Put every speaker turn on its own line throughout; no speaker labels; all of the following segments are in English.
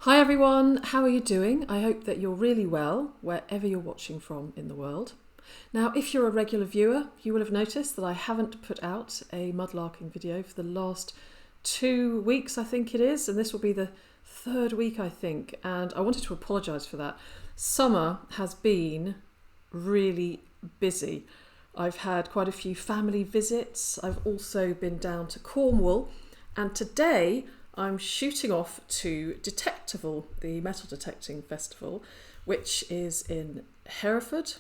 Hi everyone, how are you doing? I hope that you're really well, wherever you're watching from in the world. Now, if you're a regular viewer, you will have noticed that I haven't put out a mudlarking video for the last 2 weeks, I think it is, and this will be the third week, I think, and I wanted to apologise for that. Summer has been really busy. I've had quite a few family visits. I've also been down to Cornwall, and today I'm shooting off to Detectival, the metal detecting festival, which is in Herefordshire.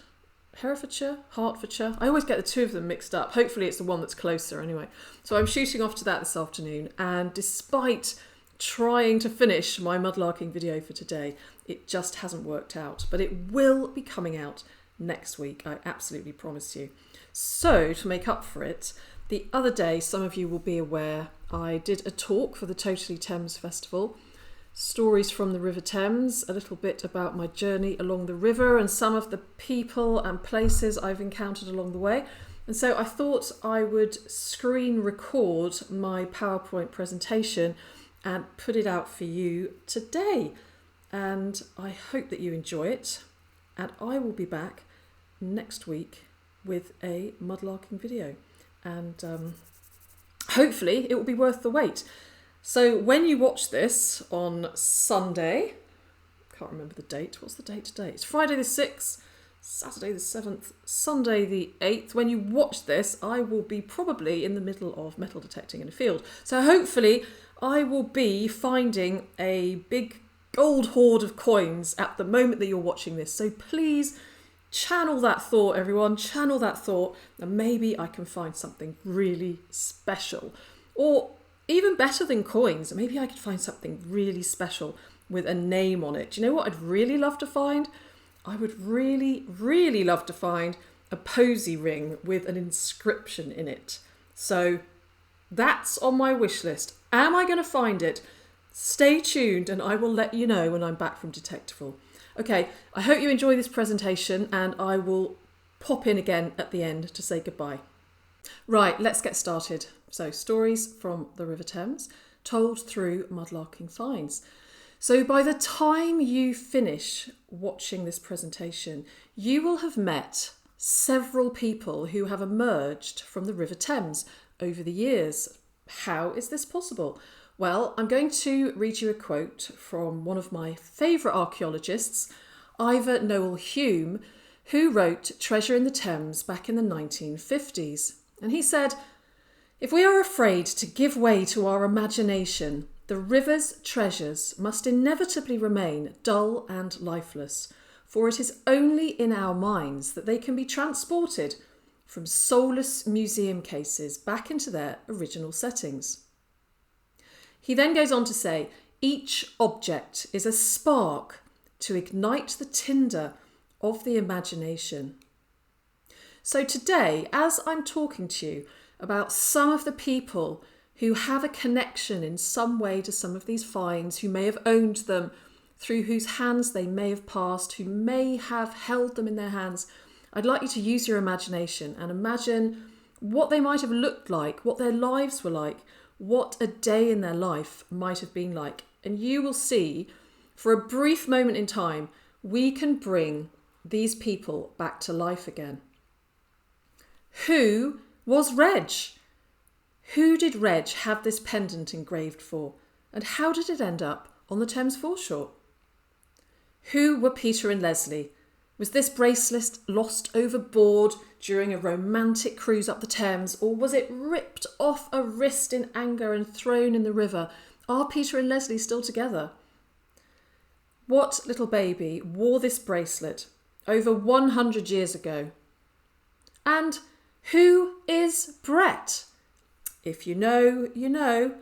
I always get the two of them mixed up. Hopefully it's the one that's closer anyway. So I'm shooting off to that this afternoon, and despite trying to finish my mudlarking video for today, it just hasn't worked out. But it will be coming out next week, I absolutely promise you. So to make up for it, the other day, some of you will be aware, I did a talk for the Totally Thames Festival, stories from the River Thames, a little bit about my journey along the river and some of the people and places I've encountered along the way. And so I thought I would screen record my PowerPoint presentation and put it out for you today. And I hope that you enjoy it. And I will be back next week with a mudlarking video. And hopefully it will be worth the wait. So when you watch this on Sunday, can't remember the date. What's the date today? It's Friday the 6th, Saturday the 7th, Sunday the 8th. When you watch this, I will be probably in the middle of metal detecting in a field. So hopefully I will be finding a big gold hoard of coins at the moment that you're watching this. So please channel that thought, everyone, channel that thought, and maybe I can find something really special. Or even better than coins, maybe I could find something really special with a name on it. Do you know what I'd really love to find? I would really, really love to find a posy ring with an inscription in it. So that's on my wish list. Am I going to find it? Stay tuned and I will let you know when I'm back from Detectival. Okay, I hope you enjoy this presentation and I will pop in again at the end to say goodbye. Right, let's get started. So, stories from the River Thames told through Mudlarking Finds. So by the time you finish watching this presentation, you will have met several people who have emerged from the River Thames over the years. How is this possible? Well, I'm going to read you a quote from one of my favourite archaeologists, Ivor Noel Hume, who wrote Treasure in the Thames back in the 1950s. And he said, "If we are afraid to give way to our imagination, the river's treasures must inevitably remain dull and lifeless, for it is only in our minds that they can be transported from soulless museum cases back into their original settings." He then goes on to say, each object is a spark to ignite the tinder of the imagination. So today, as I'm talking to you about some of the people who have a connection in some way to some of these finds, who may have owned them, through whose hands they may have passed, who may have held them in their hands, I'd like you to use your imagination and imagine what they might have looked like, what their lives were like, what a day in their life might have been like. And you will see, for a brief moment in time, we can bring these people back to life again. Who was Reg? Who did Reg have this pendant engraved for? And how did it end up on the Thames foreshore? Who were Peter and Leslie? Was this bracelet lost overboard during a romantic cruise up the Thames, or was it ripped off a wrist in anger and thrown in the river? Are Peter and Leslie still together? What little baby wore this bracelet over 100 years ago? And who is Brett? If you know, you know.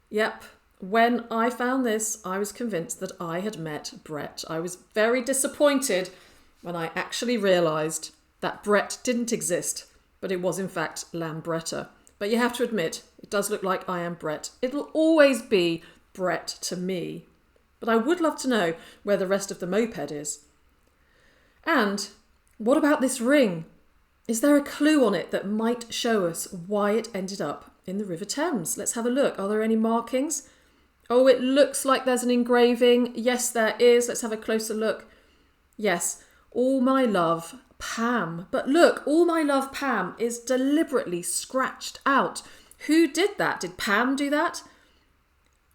Yep, when I found this, I was convinced that I had met Brett. I was very disappointed when I actually realised that Brett didn't exist, but it was in fact Lambretta. But you have to admit, it does look like I am Brett. It'll always be Brett to me. But I would love to know where the rest of the moped is. And what about this ring? Is there a clue on it that might show us why it ended up in the River Thames? Let's have a look. Are there any markings? Oh, it looks like there's an engraving. Yes, there is. Let's have a closer look. Yes, All My Love, Pam. But look, All My Love, Pam is deliberately scratched out. Who did that? Did Pam do that?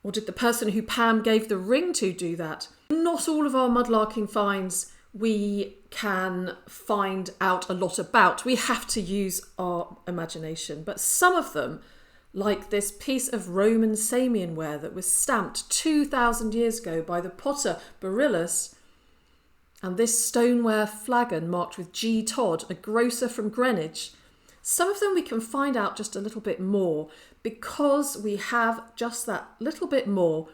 Or did the person who Pam gave the ring to do that? Not all of our mudlarking finds we can find out a lot about. We have to use our imagination. But some of them, like this piece of Roman Samian ware that was stamped 2,000 years ago by the potter Burrows, and this stoneware flagon marked with G. Todd, a grocer from Greenwich, some of them we can find out just a little bit more because we have just that little bit more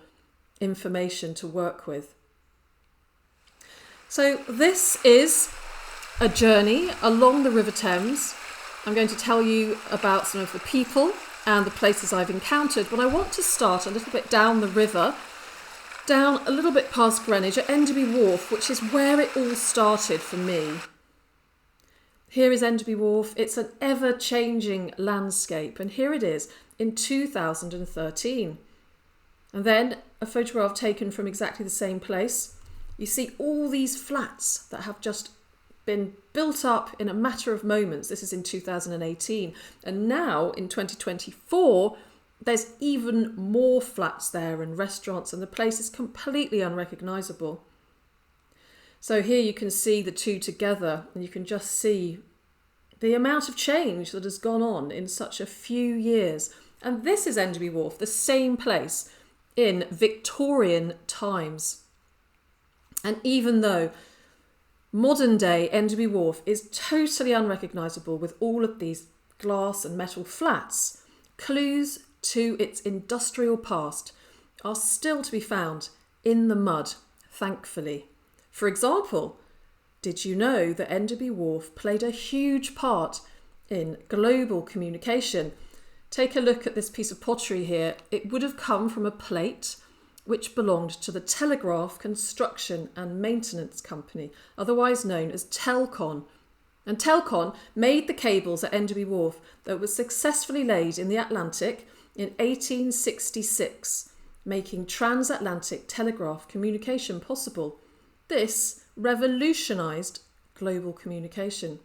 information to work with. So this is a journey along the River Thames. I'm going to tell you about some of the people and the places I've encountered, but I want to start a little bit down the river, down a little bit past Greenwich at Enderby Warf, which is where it all started for me. Here is Enderby Warf. It's an ever-changing landscape, and here it is in 2013. And then a photograph taken from exactly the same place. You see all these flats that have just been built up in a matter of moments. This is in 2018. And now in 2024, there's even more flats there and restaurants, and the place is completely unrecognisable. So here you can see the two together, and you can just see the amount of change that has gone on in such a few years. And this is Enderby Warf, the same place in Victorian times. And even though modern day Enderby Warf is totally unrecognisable with all of these glass and metal flats, clues to its industrial past are still to be found in the mud, thankfully. For example, did you know that Enderby Warf played a huge part in global communication? Take a look at this piece of pottery here. It would have come from a plate which belonged to the Telegraph Construction and Maintenance Company, otherwise known as Telcon. And Telcon made the cables at Enderby Warf that were successfully laid in the Atlantic in 1866, making transatlantic telegraph communication possible. This revolutionised global communication.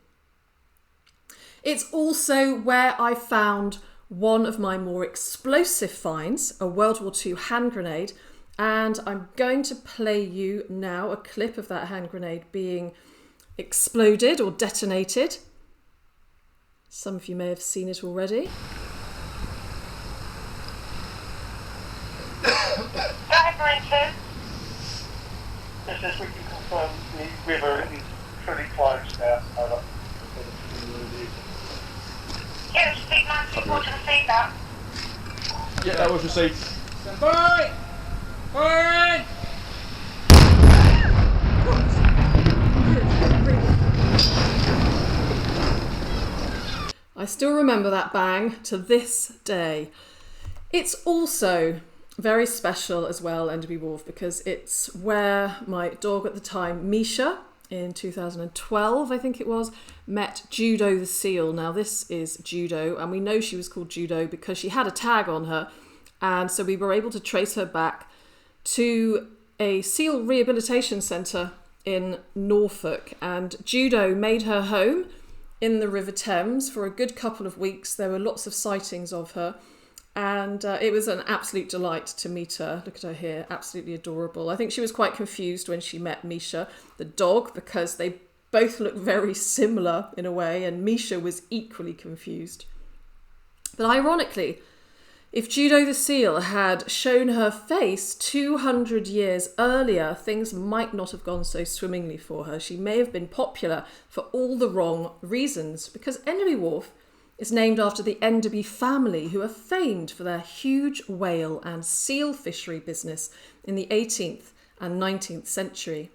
It's also where I found one of my more explosive finds, a World War II hand grenade, and I'm going to play you now a clip of that hand grenade being exploded or detonated. Some of you may have seen it already.
This is, we can confirm the river is fully closed now. Over.
Yeah, speak 94 to receive that.
Yeah, that was received. Stand by! Fire!
I still remember that bang to this day. It's also very special as well, Enderby Warf, because it's where my dog at the time, Misha, in 2012, I think it was, met Judo the seal. Now this is Judo, and we know she was called Judo because she had a tag on her, and so we were able to trace her back to a seal rehabilitation centre in Norfolk, and Judo made her home in the River Thames for a good couple of weeks. There were lots of sightings of her, and it was an absolute delight to meet her. Look at her here, absolutely adorable. I think she was quite confused when she met Misha, the dog, because they both look very similar in a way, and Misha was equally confused. But ironically, if Judo the seal had shown her face 200 years earlier, things might not have gone so swimmingly for her. She may have been popular for all the wrong reasons, because Enderby Warf is named after the Enderby family, who are famed for their huge whale and seal fishery business in the 18th and 19th century.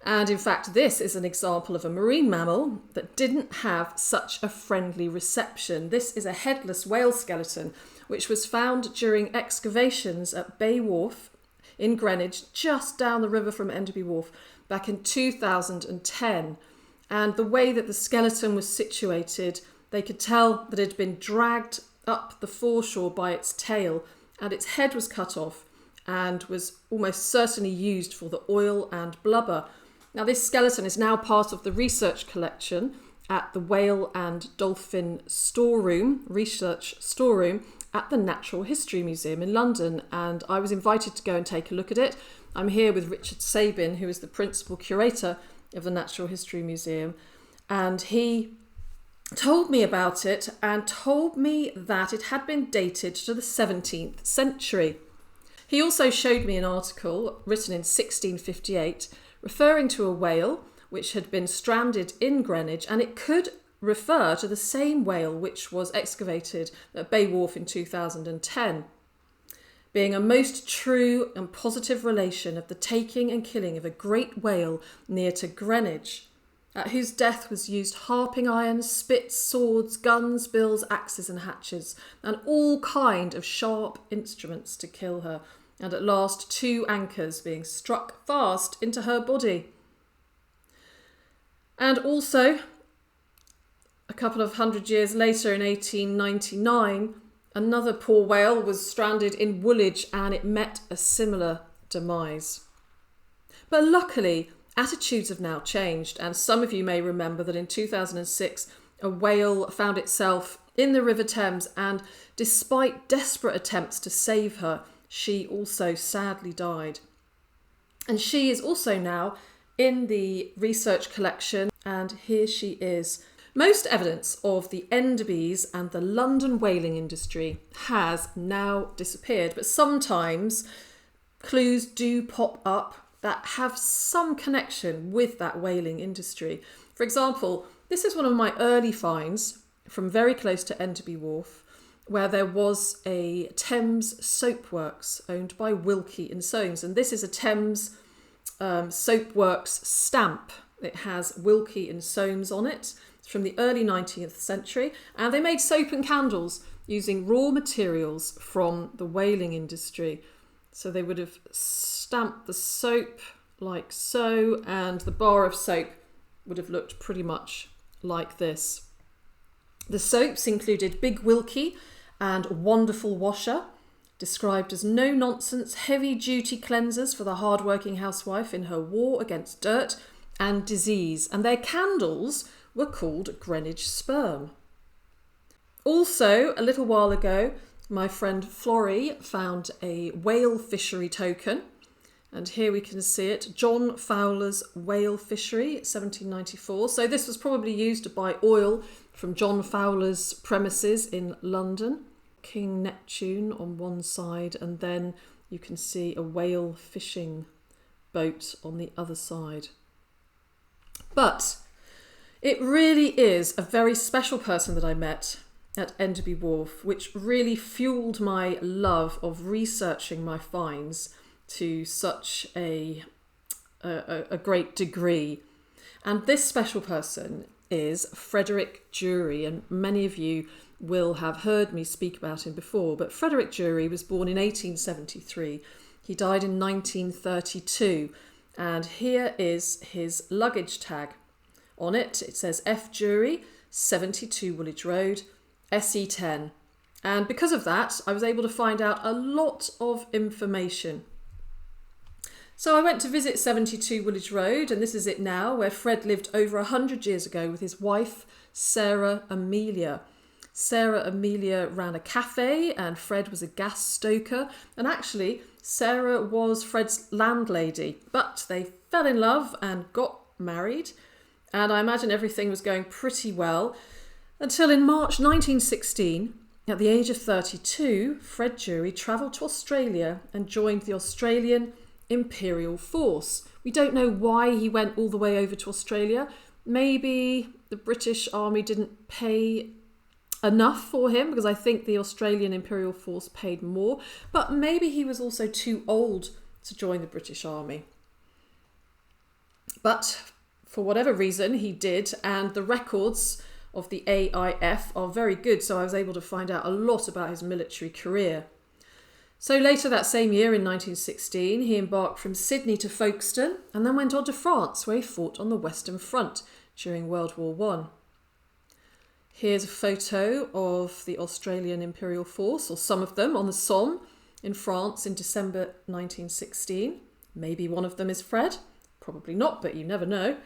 And in fact, this is an example of a marine mammal that didn't have such a friendly reception. This is a headless whale skeleton, which was found during excavations at Bay Wharf in Greenwich, just down the river from Enderby Warf, back in 2010. And the way that the skeleton was situated, they could tell that it had been dragged up the foreshore by its tail and its head was cut off and was almost certainly used for the oil and blubber. Now, this skeleton is now part of the research collection at the Whale and Dolphin Research Storeroom at the Natural History Museum in London, and I was invited to go and take a look at it. I'm here with Richard Sabin, who is the principal curator of the Natural History Museum, and he told me about it and told me that it had been dated to the 17th century. He also showed me an article written in 1658 referring to a whale which had been stranded in Greenwich, and it could refer to the same whale which was excavated at Bay Wharf in 2010, being a most true and positive relation of the taking and killing of a great whale near to Greenwich, at whose death was used harping irons, spits, swords, guns, bills, axes and hatchets, and all kind of sharp instruments to kill her, and at last 2 anchors being struck fast into her body. And also, a couple of hundred years later, in 1899, another poor whale was stranded in Woolwich, and it met a similar demise. But luckily, attitudes have now changed, and some of you may remember that in 2006, a whale found itself in the River Thames, and despite desperate attempts to save her, she also sadly died. And she is also now in the research collection, and here she is. Most evidence of the Enderbys and the London whaling industry has now disappeared, but sometimes clues do pop up that have some connection with that whaling industry. For example, this is one of my early finds from very close to Enderby Warf, where there was a Thames soapworks owned by Wilkie and Soames, and this is a Thames soapworks stamp. It has Wilkie and Soames on it. It's from the early 19th century, and they made soap and candles using raw materials from the whaling industry. So they would have stamped the soap like so, and the bar of soap would have looked pretty much like this. The soaps included Big Wilkie and Wonderful Washer, described as no-nonsense, heavy-duty cleansers for the hard-working housewife in her war against dirt and disease, and their candles were called Greenwich Sperm. Also, a little while ago, my friend Florrie found a whale fishery token, and here we can see it, John Fowler's Whale Fishery, 1794. So this was probably used to buy oil from John Fowler's premises in London. King Neptune on one side, and then you can see a whale fishing boat on the other side. But it really is a very special person that I met at Enderby Warf, which really fueled my love of researching my finds to such a great degree. And this special person is Frederick Jury, and many of you will have heard me speak about him before, but Frederick Jury was born in 1873. He died in 1932, and here is his luggage tag. On it, it says F. Jury, 72 Woolwich Road, SE10. And because of that, I was able to find out a lot of information. So I went to visit 72 Woolwich Road, and this is it now, where Fred lived over 100 years ago with his wife, Sarah Amelia. Sarah Amelia ran a cafe, and Fred was a gas stoker. And actually, Sarah was Fred's landlady, but they fell in love and got married. And I imagine everything was going pretty well until in March 1916, at the age of 32, Fred Jury travelled to Australia and joined the Australian Imperial Force. We don't know why he went all the way over to Australia. Maybe the British Army didn't pay enough for him, because I think the Australian Imperial Force paid more, but maybe he was also too old to join the British Army. But for whatever reason, he did, and the records of the AIF are very good, so I was able to find out a lot about his military career. So later that same year, in 1916, he embarked from Sydney to Folkestone and then went on to France, where he fought on the Western Front during World War I. Here's a photo of the Australian Imperial Force, or some of them, on the Somme, in France in December 1916. Maybe one of them is Fred. Probably not, but you never know.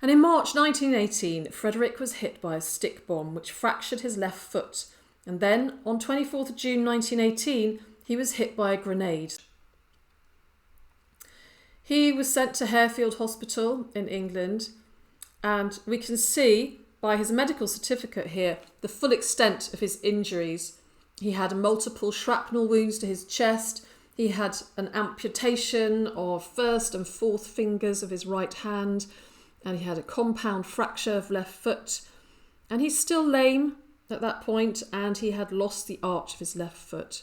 And in March 1918, Frederick was hit by a stick bomb which fractured his left foot. And then, on 24th of June 1918, he was hit by a grenade. He was sent to Harefield Hospital in England, and we can see by his medical certificate here the full extent of his injuries. He had multiple shrapnel wounds to his chest. He had an amputation of first and fourth fingers of his right hand, and he had a compound fracture of left foot. And he's still lame at that point, and he had lost the arch of his left foot.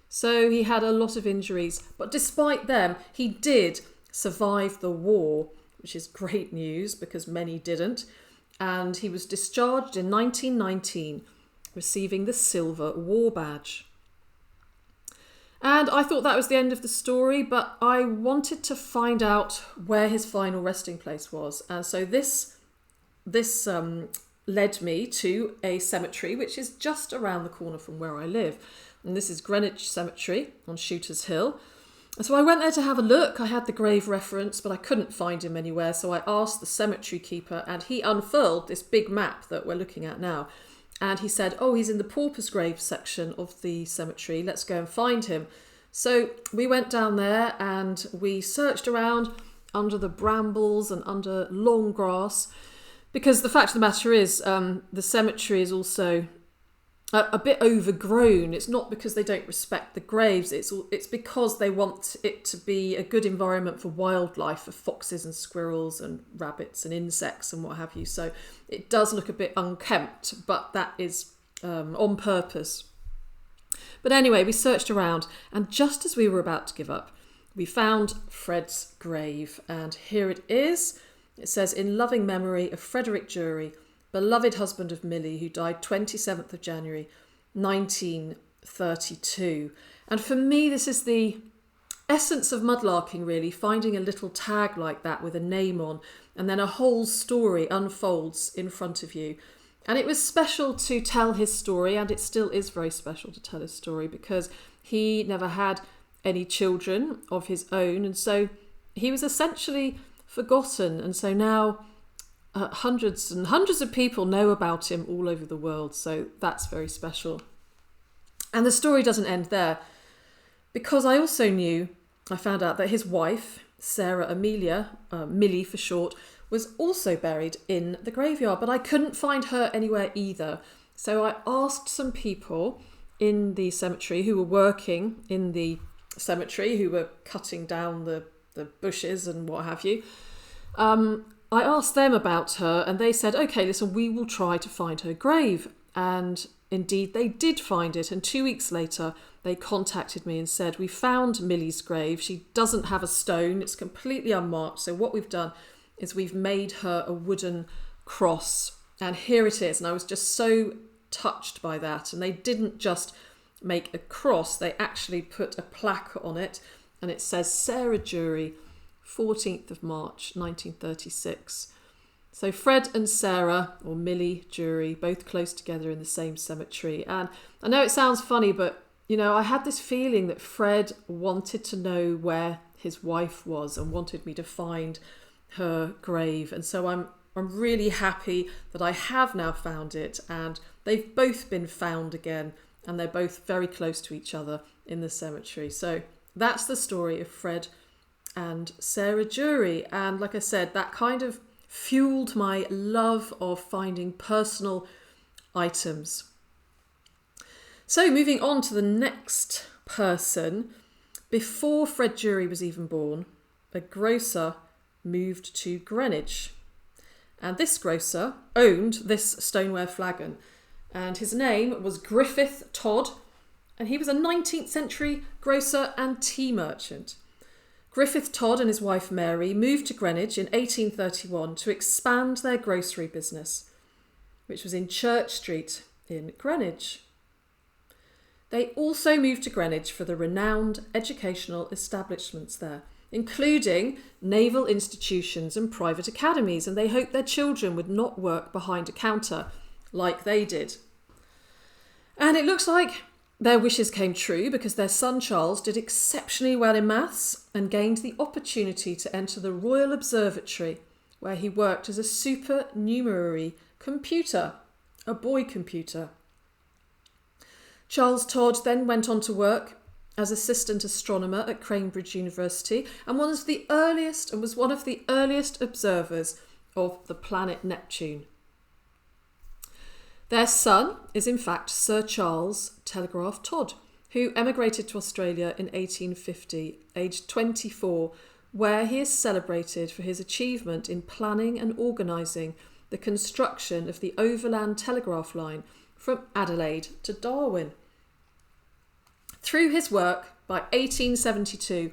So he had a lot of injuries, but despite them, he did survive the war, which is great news because many didn't. And he was discharged in 1919, receiving the Silver War Badge. And I thought that was the end of the story, but I wanted to find out where his final resting place was. And so this led me to a cemetery, which is just around the corner from where I live. And this is Greenwich Cemetery on Shooters Hill. And so I went there to have a look. I had the grave reference, but I couldn't find him anywhere. So I asked the cemetery keeper, and he unfurled this big map that we're looking at now. And he said, oh, he's in the pauper's grave section of the cemetery. Let's go and find him. So we went down there and we searched around under the brambles and under long grass, because the fact of the matter is the cemetery is also a bit overgrown. It's not because they don't respect the graves. It's because they want it to be a good environment for wildlife, for foxes and squirrels and rabbits and insects and what have you. So it does look a bit unkempt, but that is on purpose. But anyway, we searched around, and just as we were about to give up, we found Fred's grave. And here it is. It says, in loving memory of Frederick Jury, beloved husband of Millie, who died 27th of January 1932. And for me, this is the essence of mudlarking, really, finding a little tag like that with a name on, and then a whole story unfolds in front of you. And it was special to tell his story, and it still is very special to tell his story, because he never had any children of his own, and so he was essentially forgotten. And so now hundreds and hundreds of people know about him all over the world, so that's very special. And the story doesn't end there, because I found out that his wife, Sarah Amelia, Millie for short, was also buried in the graveyard, but I couldn't find her anywhere either. So I asked some people in the cemetery who were working in the cemetery, who were cutting down the bushes and what have you. I asked them about her, and they said, okay, listen, we will try to find her grave. And indeed, they did find it. And 2 weeks later, they contacted me and said, we found Millie's grave. She doesn't have a stone. It's completely unmarked. So what we've done is we've made her a wooden cross. And here it is. And I was just so touched by that. And they didn't just make a cross. They actually put a plaque on it. And it says, Sarah Jury, 14th of March, 1936. So Fred and Sarah, or Millie Jury, both close together in the same cemetery. And I know it sounds funny, but, you know, I had this feeling that Fred wanted to know where his wife was and wanted me to find her grave. And so I'm really happy that I have now found it, and they've both been found again, and they're both very close to each other in the cemetery. So that's the story of Fred and Sarah Jury. And like I said, that kind of fueled my love of finding personal items. So moving on to the next person, before Fred Jury was even born, a grocer moved to Greenwich. And this grocer owned this stoneware flagon, and his name was Griffith Todd, and he was a 19th century grocer and tea merchant. Griffith Todd and his wife Mary moved to Greenwich in 1831 to expand their grocery business, which was in Church Street in Greenwich. They also moved to Greenwich for the renowned educational establishments there, including naval institutions and private academies, and they hoped their children would not work behind a counter like they did. And it looks like Their wishes came true because their son Charles did exceptionally well in maths and gained the opportunity to enter the Royal Observatory, where he worked as a supernumerary computer, a boy computer. Charles Todd then went on to work as assistant astronomer at Cambridge University and was one of the earliest observers of the planet Neptune. Their son is in fact Sir Charles Telegraph Todd, who emigrated to Australia in 1850, aged 24, where he is celebrated for his achievement in planning and organising the construction of the overland telegraph line from Adelaide to Darwin. Through his work, by 1872,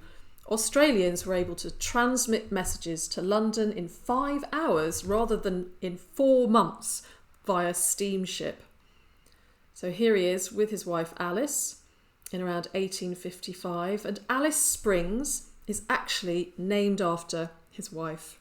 Australians were able to transmit messages to London in 5 hours rather than in 4 months via steamship. So here he is with his wife Alice in around 1855, and Alice Springs is actually named after his wife.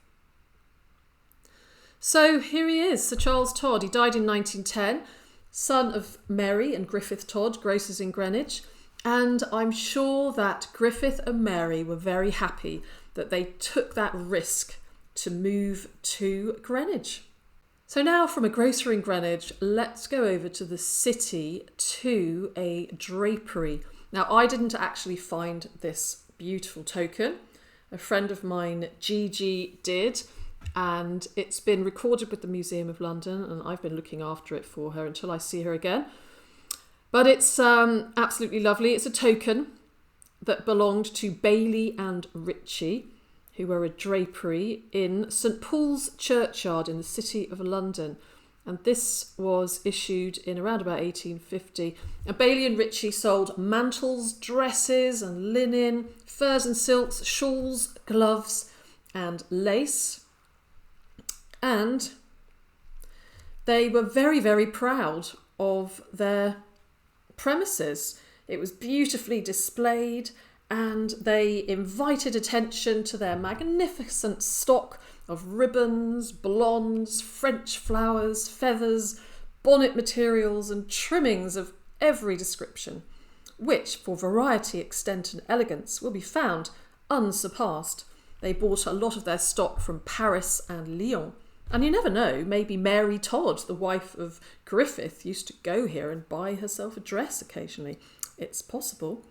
So here he is, Sir Charles Todd. He died in 1910, son of Mary and Griffith Todd, grocers in Greenwich, and I'm sure that Griffith and Mary were very happy that they took that risk to move to Greenwich. So now from a grocer in Greenwich, let's go over to the city to a drapery. Now, I didn't actually find this beautiful token. A friend of mine, Gigi, did, and it's been recorded with the Museum of London, and I've been looking after it for her until I see her again. But it's absolutely lovely. It's a token that belonged to Bailey and Ritchie, who were a drapery in St Paul's Churchyard in the City of London. And this was issued in around about 1850. And Bailey and Ritchie sold mantles, dresses and linen, furs and silks, shawls, gloves and lace. And they were very, very proud of their premises. It was beautifully displayed, and they invited attention to their magnificent stock of ribbons, blondes, French flowers, feathers, bonnet materials and trimmings of every description, which for variety, extent and elegance will be found unsurpassed. They bought a lot of their stock from Paris and Lyon. And you never know, maybe Mary Todd, the wife of Griffith, used to go here and buy herself a dress occasionally. It's possible.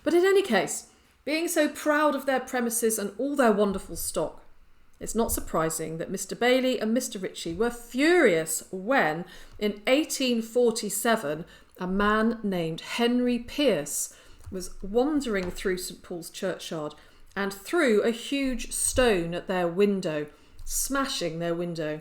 But in any case, being so proud of their premises and all their wonderful stock, it's not surprising that Mr. Bailey and Mr. Ritchie were furious when, in 1847, a man named Henry Pierce was wandering through St Paul's Churchyard and threw a huge stone at their window, smashing their window.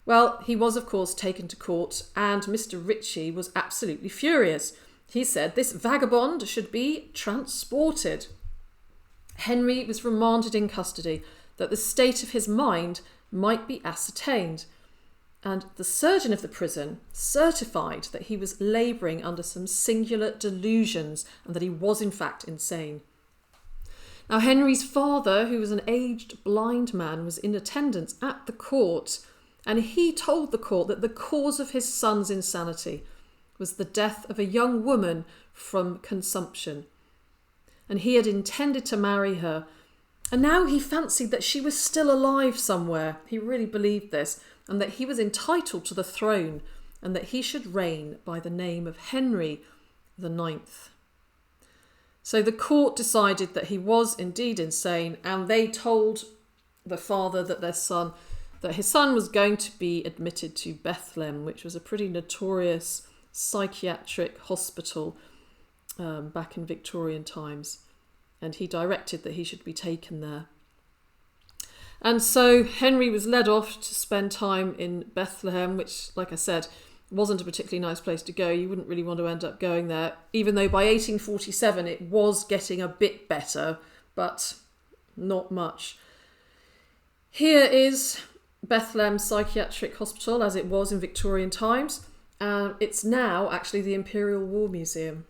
Well, he was, of course, taken to court, and Mr. Ritchie was absolutely furious. He said this vagabond should be transported. Henry was remanded in custody that the state of his mind might be ascertained, and the surgeon of the prison certified that he was labouring under some singular delusions and that he was in fact insane. Now, Henry's father, who was an aged blind man, was in attendance at the court, and he told the court that the cause of his son's insanity was the death of a young woman from consumption. And he had intended to marry her, and now he fancied that she was still alive somewhere. He really believed this, and that he was entitled to the throne, and that he should reign by the name of Henry the Ninth. So the court decided that he was indeed insane, and they told the father that his son was going to be admitted to Bethlehem, which was a pretty notorious psychiatric hospital back in Victorian times, and he directed that he should be taken there. And so Henry was led off to spend time in Bethlehem, which, like I said, wasn't a particularly nice place to go. You wouldn't really want to end up going there, even though by 1847 it was getting a bit better, but not much. Here is Bethlehem Psychiatric Hospital as it was in Victorian times. It's now actually the Imperial War Museum.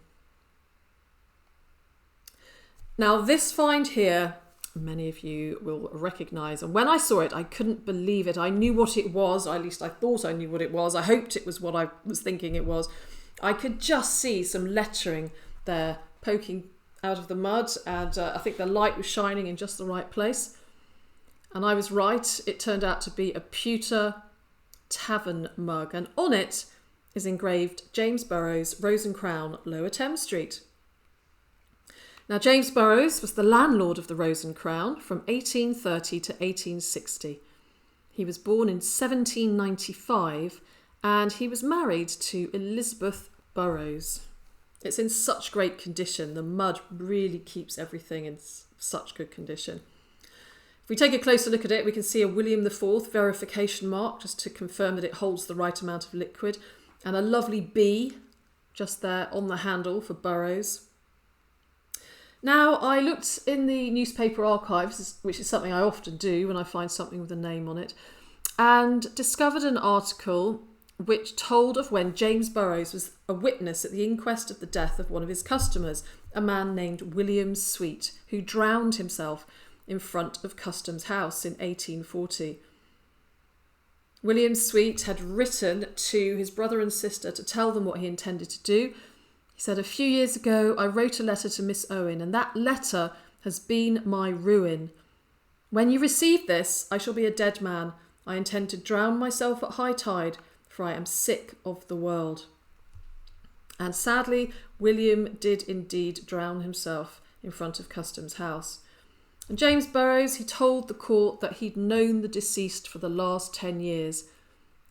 Now, this find here, many of you will recognise, and when I saw it I couldn't believe it. I knew what it was, or at least I thought I knew what it was. I hoped it was what I was thinking it was. I could just see some lettering there poking out of the mud, and I think the light was shining in just the right place. And I was right. It turned out to be a pewter tavern mug, and on it is engraved James Burrows, Rose and Crown, Lower Thames Street. Now, James Burrows was the landlord of the Rose and Crown from 1830 to 1860. He was born in 1795 and he was married to Elizabeth Burrows. It's in such great condition. The mud really keeps everything in such good condition. If we take a closer look at it, we can see a William IV verification mark just to confirm that it holds the right amount of liquid, and a lovely B just there on the handle for Burrows. Now, I looked in the newspaper archives, which is something I often do when I find something with a name on it, and discovered an article which told of when James Burrows was a witness at the inquest of the death of one of his customers, a man named William Sweet, who drowned himself in front of Customs House in 1840. William Sweet had written to his brother and sister to tell them what he intended to do. He said, "A few years ago, I wrote a letter to Miss Owen, and that letter has been my ruin. When you receive this, I shall be a dead man. I intend to drown myself at high tide, for I am sick of the world." And sadly, William did indeed drown himself in front of Customs House. And James Burrows, he told the court that he'd known the deceased for the last 10 years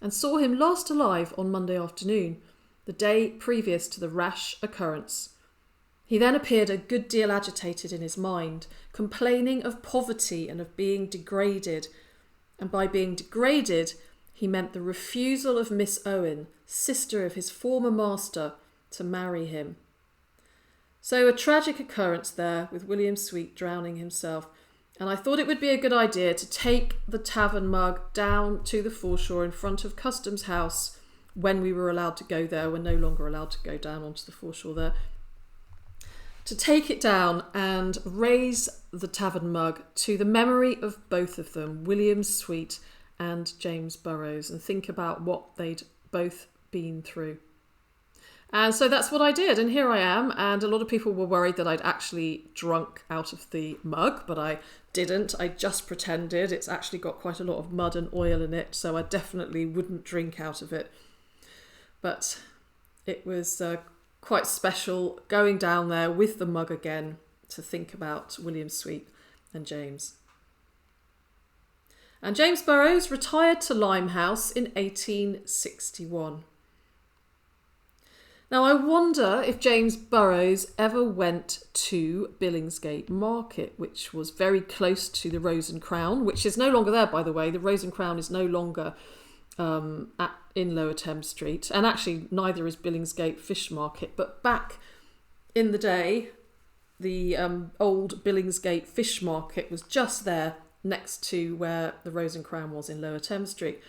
and saw him last alive on Monday afternoon, the day previous to the rash occurrence. He then appeared a good deal agitated in his mind, complaining of poverty and of being degraded. And by being degraded, he meant the refusal of Miss Owen, sister of his former master, to marry him. So a tragic occurrence there with William Sweet drowning himself. And I thought it would be a good idea to take the tavern mug down to the foreshore in front of Customs House when we were allowed to go there. We're no longer allowed to go down onto the foreshore there. To take it down and raise the tavern mug to the memory of both of them, William Sweet and James Burrows, and think about what they'd both been through. And so that's what I did, and here I am, and a lot of people were worried that I'd actually drunk out of the mug, but I didn't. I just pretended. It's actually got quite a lot of mud and oil in it, so I definitely wouldn't drink out of it. But it was quite special going down there with the mug again to think about William Sweet and James. And James Burrows retired to Limehouse in 1861. Now, I wonder if James Burrows ever went to Billingsgate Market, which was very close to the Rose and Crown, which is no longer there, by the way. The Rose and Crown is no longer in Lower Thames Street, and actually neither is Billingsgate Fish Market. But back in the day, the old Billingsgate Fish Market was just there next to where the Rose and Crown was in Lower Thames Street.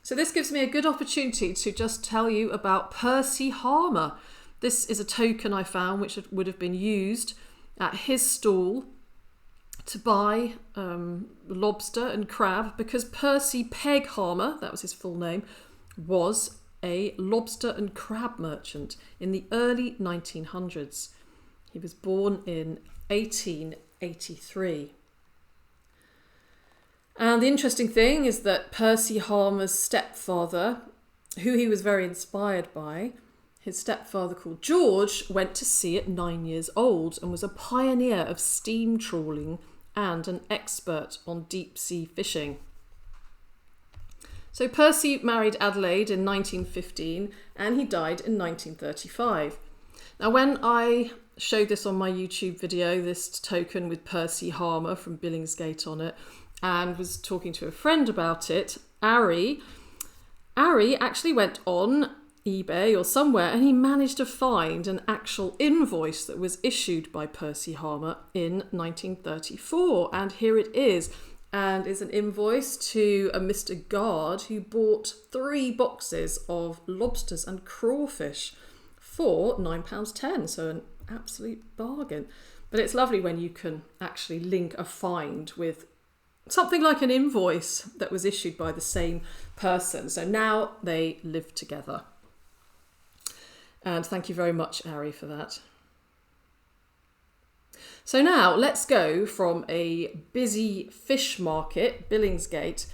So this gives me a good opportunity to just tell you about Percy Harmer. This is a token I found which would have been used at his stall to buy lobster and crab, because Percy Peg Harmer, that was his full name, was a lobster and crab merchant in the early 1900s. He was born in 1883. And the interesting thing is that Percy Harmer's stepfather, who he was very inspired by, his stepfather called George, went to sea at 9 years old and was a pioneer of steam trawling and an expert on deep sea fishing. So Percy married Adelaide in 1915 and he died in 1935. Now, when I showed this on my YouTube video, this token with Percy Harmer from Billingsgate on it, and was talking to a friend about it, Ari actually went on eBay or somewhere and he managed to find an actual invoice that was issued by Percy Harmer in 1934. And here it is. And it's an invoice to a Mr. Guard who bought 3 boxes of lobsters and crawfish for £9.10. So an absolute bargain. But it's lovely when you can actually link a find with something like an invoice that was issued by the same person. So now they live together. And thank you very much, Ari, for that. So now let's go from a busy fish market, Billingsgate,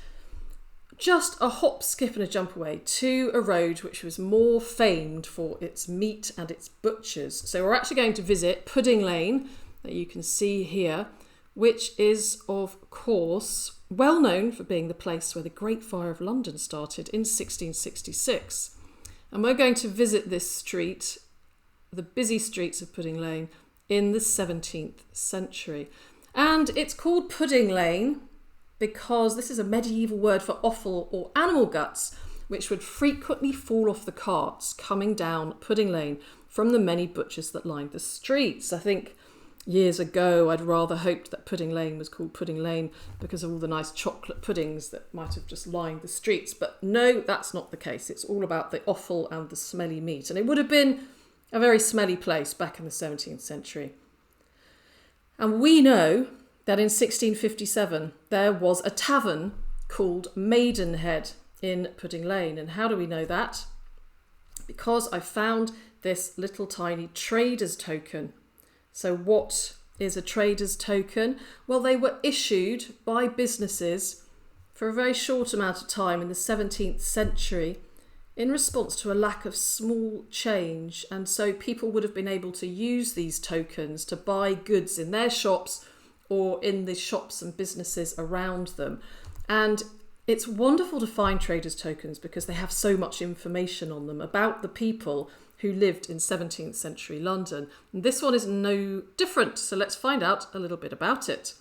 just a hop, skip and a jump away to a road which was more famed for its meat and its butchers. So we're actually going to visit Pudding Lane, that you can see here, which is, of course, well known for being the place where the Great Fire of London started in 1666. And we're going to visit this street, the busy streets of Pudding Lane, in the 17th century. And it's called Pudding Lane because this is a medieval word for offal or animal guts, which would frequently fall off the carts coming down Pudding Lane from the many butchers that lined the streets. I think years ago I'd rather hoped that Pudding Lane was called Pudding Lane because of all the nice chocolate puddings that might have just lined the streets. But no, that's not the case. It's all about the offal and the smelly meat. And it would have been a very smelly place back in the 17th century. And we know that in 1657 there was a tavern called Maidenhead in Pudding Lane. And how do we know that? Because I found this little tiny trader's token. So what is a trader's token? Well, they were issued by businesses for a very short amount of time in the 17th century in response to a lack of small change. And so people would have been able to use these tokens to buy goods in their shops or in the shops and businesses around them. And it's wonderful to find traders' tokens because they have so much information on them about the people who lived in 17th century London. And this one is no different, so let's find out a little bit about it.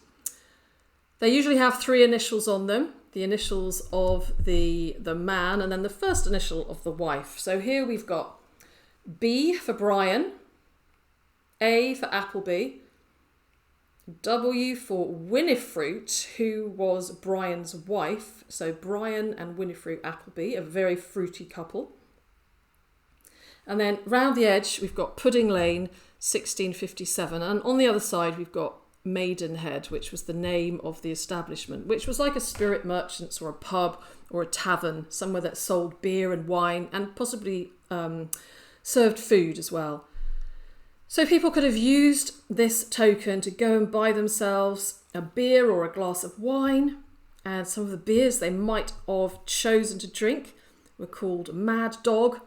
They usually have 3 initials on them, the initials of the man and then the first initial of the wife. So here we've got B for Brian, A for Appleby, W for Winifred, who was Brian's wife. So Brian and Winifred Appleby, a very fruity couple. And then round the edge, we've got Pudding Lane, 1657. And on the other side, we've got Maidenhead, which was the name of the establishment, which was like a spirit merchant's or a pub or a tavern, somewhere that sold beer and wine and possibly served food as well. So people could have used this token to go and buy themselves a beer or a glass of wine. And some of the beers they might have chosen to drink were called Mad Dog,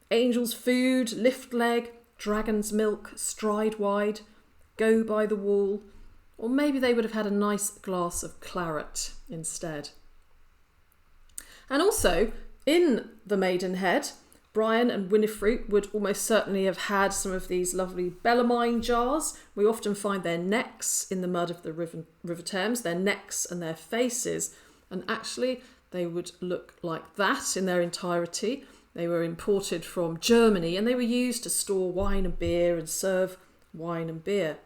Angel's Food, Lift Leg, Dragon's Milk, Stride Wide, Go by the Wall, or maybe they would have had a nice glass of claret instead. And also, in the Maidenhead, Brian and Winifred would almost certainly have had some of these lovely Bellarmine jars. We often find their necks in the mud of the River Thames, their necks and their faces, and actually they would look like that in their entirety. They were imported from Germany and they were used to store wine and beer and serve wine and beer.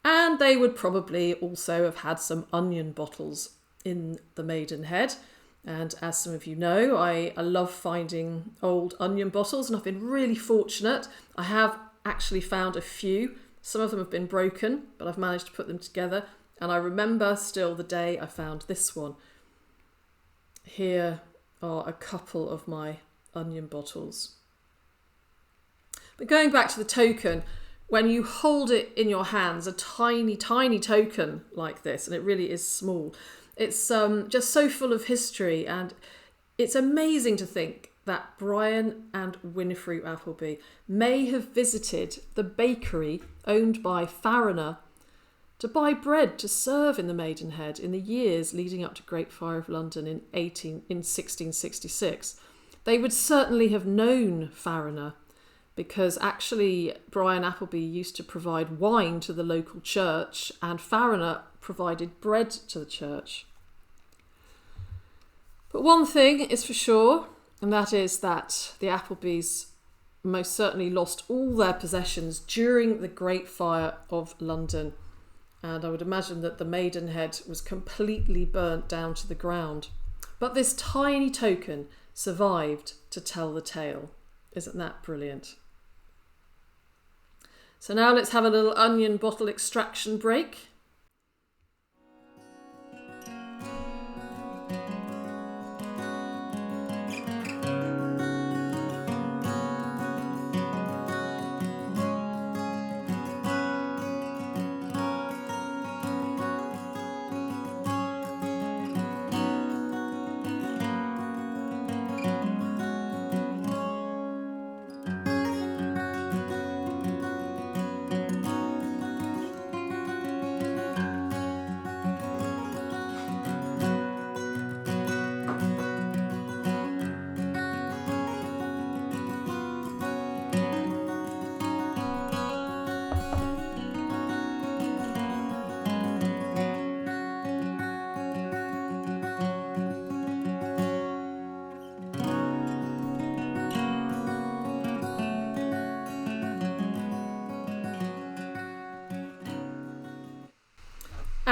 And they would probably also have had some onion bottles in the Maidenhead. And as some of you know, I love finding old onion bottles and I've been really fortunate. I have actually found a few. Some of them have been broken, but I've managed to put them together. And I remember still the day I found this one. Here are a couple of my onion bottles. But going back to the token, when you hold it in your hands, a tiny, tiny token like this, and it really is small, it's just so full of history, and it's amazing to think that Brian and Winifred Appleby may have visited the bakery owned by Fariner to buy bread to serve in the Maidenhead in the years leading up to Great Fire of London in 1666. They would certainly have known Fariner because actually Brian Appleby used to provide wine to the local church and Fariner provided bread to the church. But one thing is for sure, and that is that the Applebys most certainly lost all their possessions during the Great Fire of London. And I would imagine that the Maidenhead was completely burnt down to the ground. But this tiny token survived to tell the tale. Isn't that brilliant? So now let's have a little onion bottle extraction break.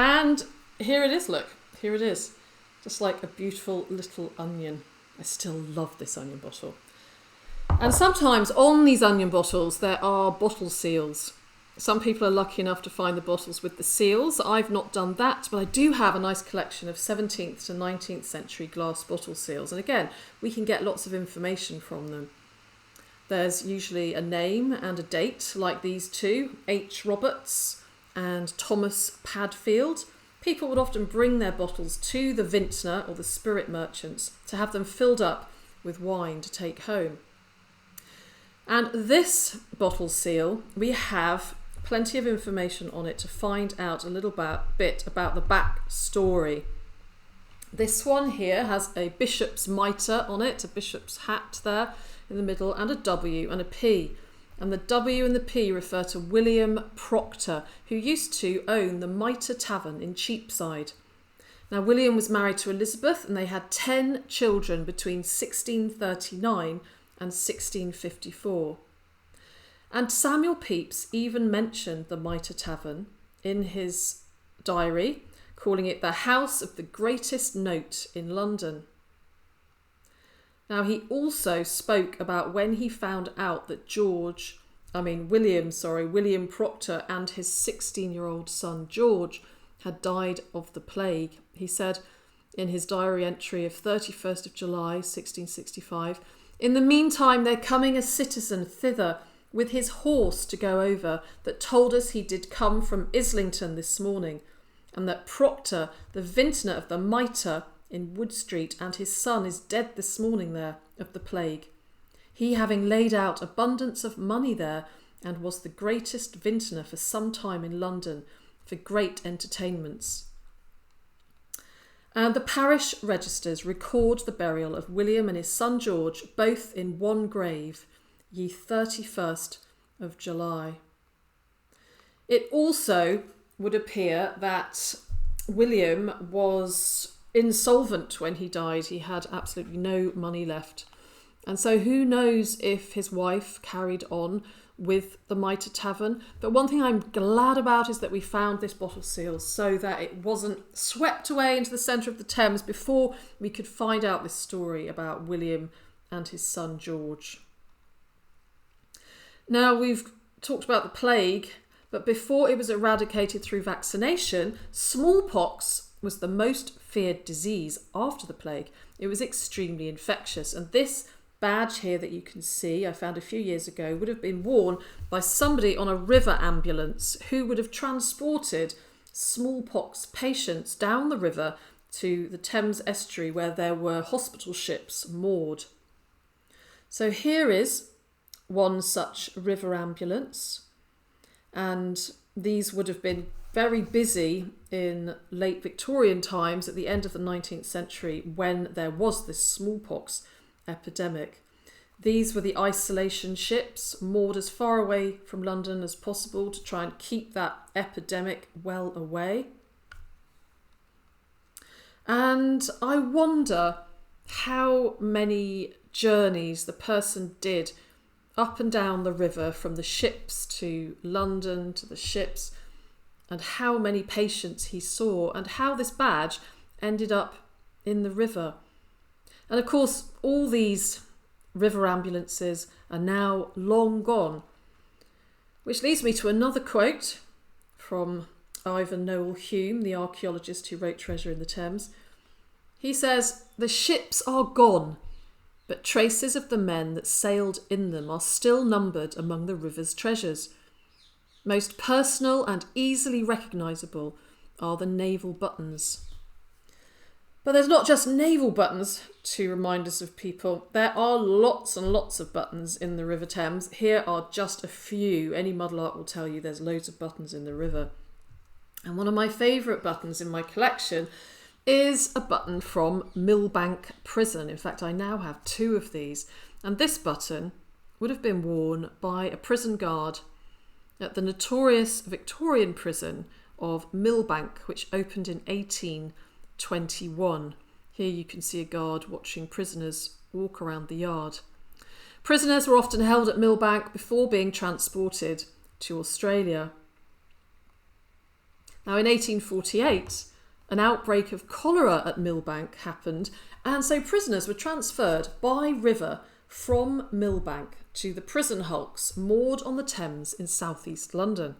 And here it is, look. Here it is. Just like a beautiful little onion. I still love this onion bottle. And sometimes on these onion bottles there are bottle seals. Some people are lucky enough to find the bottles with the seals. I've not done that, but I do have a nice collection of 17th to 19th century glass bottle seals. And again, we can get lots of information from them. There's usually a name and a date, like these two, H. Roberts and Thomas Padfield. People would often bring their bottles to the vintner or the spirit merchants to have them filled up with wine to take home. And this bottle seal, we have plenty of information on it to find out a little bit about the back story. This one here has a bishop's mitre on it, a bishop's hat there in the middle, and a W and a P. And the W and the P refer to William Proctor, who used to own the Mitre Tavern in Cheapside. Now, William was married to Elizabeth, and they had 10 children between 1639 and 1654. And Samuel Pepys even mentioned the Mitre Tavern in his diary, calling it the house of the greatest note in London. Now, he also spoke about when he found out that William Proctor and his 16-year-old son George had died of the plague. He said in his diary entry of 31st of July 1665, "In the meantime there coming a citizen thither with his horse to go over, that told us he did come from Islington this morning, and that Proctor, the vintner of the Mitre in Wood Street, and his son is dead this morning there of the plague, he having laid out abundance of money there, and was the greatest vintner for some time in London, for great entertainments." And the parish registers record the burial of William and his son George, both in one grave, ye 31st of July. It also would appear that William was insolvent when he died. He had absolutely no money left. And so who knows if his wife carried on with the Mitre Tavern. But one thing I'm glad about is that we found this bottle seal so that it wasn't swept away into the centre of the Thames before we could find out this story about William and his son George. Now, we've talked about the plague, but before it was eradicated through vaccination, smallpox was the most feared disease after the plague. It was extremely infectious, and this badge here that you can see, I found a few years ago, would have been worn by somebody on a river ambulance who would have transported smallpox patients down the river to the Thames estuary where there were hospital ships moored. So here is one such river ambulance, and these would have been very busy in late Victorian times at the end of the 19th century when there was this smallpox epidemic. These were the isolation ships moored as far away from London as possible to try and keep that epidemic well away. And I wonder how many journeys the person did up and down the river from the ships to London to the ships, and how many patients he saw, and how this badge ended up in the river. And of course, all these river ambulances are now long gone. Which leads me to another quote from Ivan Noel Hume, the archaeologist who wrote Treasure in the Thames. He says, "The ships are gone, but traces of the men that sailed in them are still numbered among the river's treasures. Most personal and easily recognisable are the naval buttons." But there's not just naval buttons to remind us of people. There are lots and lots of buttons in the River Thames. Here are just a few. Any mudlark will tell you there's loads of buttons in the river. And one of my favourite buttons in my collection is a button from Millbank Prison. In fact, I now have two of these. And this button would have been worn by a prison guard at the notorious Victorian prison of Millbank, which opened in 1821. Here you can see a guard watching prisoners walk around the yard. Prisoners were often held at Millbank before being transported to Australia. Now, in 1848, an outbreak of cholera at Millbank happened, and so prisoners were transferred by river from Millbank to the prison hulks moored on the Thames in southeast London.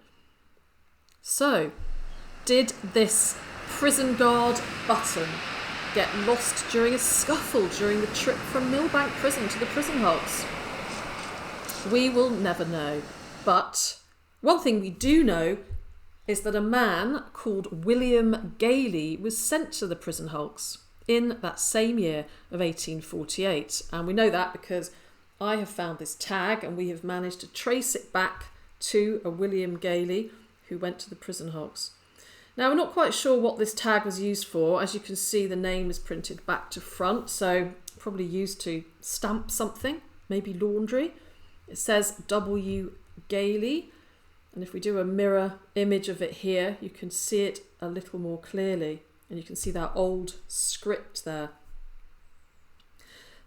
So, did this prison guard button get lost during a scuffle during the trip from Millbank Prison to the prison hulks? We will never know. But one thing we do know is that a man called William Gailey was sent to the prison hulks in that same year of 1848. And we know that because I have found this tag and we have managed to trace it back to a William Gailey who went to the prison hulks. Now, we're not quite sure what this tag was used for. As you can see, the name is printed back to front, so probably used to stamp something, maybe laundry. It says W. Gailey, and if we do a mirror image of it here, you can see it a little more clearly, and you can see that old script there.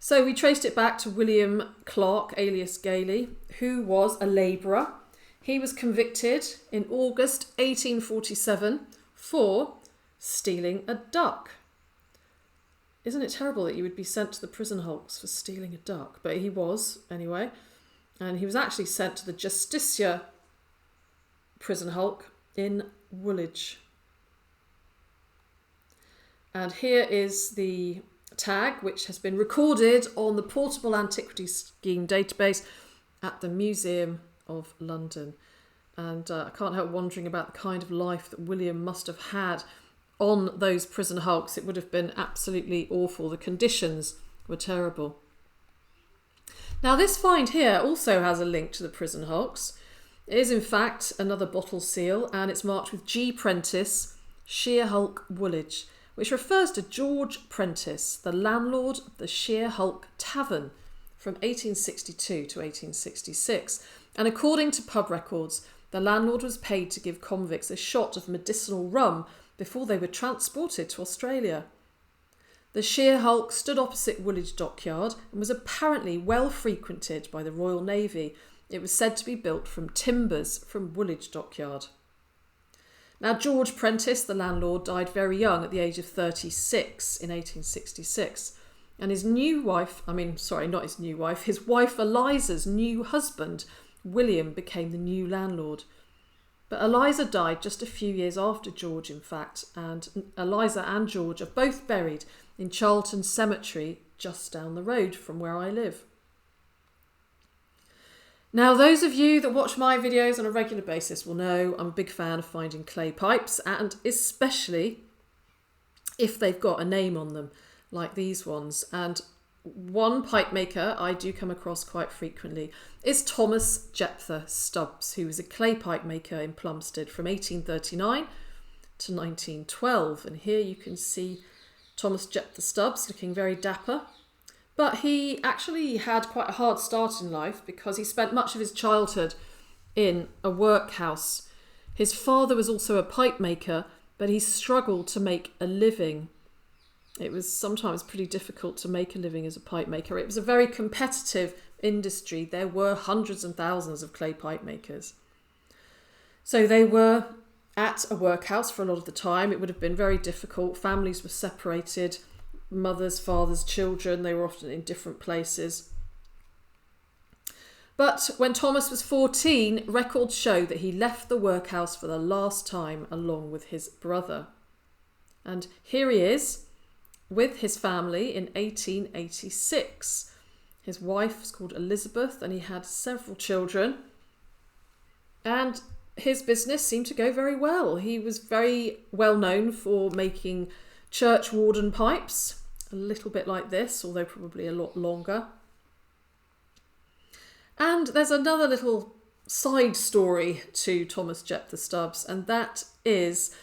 So we traced it back to William Clark, alias Gailey, who was a labourer. He was convicted in August 1847 for stealing a duck. Isn't it terrible that you would be sent to the prison hulks for stealing a duck? But he was, anyway. And he was actually sent to the Justicia prison hulk in Woolwich. And here is the tag, which has been recorded on the Portable Antiquities Scheme database at the Museum of London. And I can't help wondering about the kind of life that William must have had on those prison hulks. It would have been absolutely awful. The conditions were terrible. Now, this find here also has a link to the prison hulks. It is, in fact, another bottle seal, and it's marked with G. Prentice, Sheer Hulk, Woolwich, which refers to George Prentice, the landlord of the Sheer Hulk Tavern from 1862 to 1866. And according to pub records, the landlord was paid to give convicts a shot of medicinal rum before they were transported to Australia. The Sheer Hulk stood opposite Woolwich Dockyard and was apparently well frequented by the Royal Navy. It was said to be built from timbers from Woolwich Dockyard. Now, George Prentice, the landlord, died very young at the age of 36 in 1866. And his wife Eliza's new husband, William, became the new landlord. But Eliza died just a few years after George, in fact, and Eliza and George are both buried in Charlton Cemetery, just down the road from where I live. Now, those of you that watch my videos on a regular basis will know I'm a big fan of finding clay pipes, and especially if they've got a name on them, like these ones. And one pipe maker I do come across quite frequently is Thomas Jephthah Stubbs, who was a clay pipe maker in Plumstead from 1839 to 1912. And here you can see Thomas Jephthah Stubbs looking very dapper. But he actually had quite a hard start in life because he spent much of his childhood in a workhouse. His father was also a pipe maker, but he struggled to make a living. It was sometimes pretty difficult to make a living as a pipe maker. It was a very competitive industry. There were hundreds and thousands of clay pipe makers. So they were at a workhouse for a lot of the time. It would have been very difficult. Families were separated. Mothers, fathers, children, they were often in different places. But when Thomas was 14, records show that he left the workhouse for the last time along with his brother. And here he is with his family in 1886. His wife was called Elizabeth and he had several children. And his business seemed to go very well. He was very well known for making church warden pipes, a little bit like this, although probably a lot longer. And there's another little side story to Thomas Jephthah Stubbs, and that is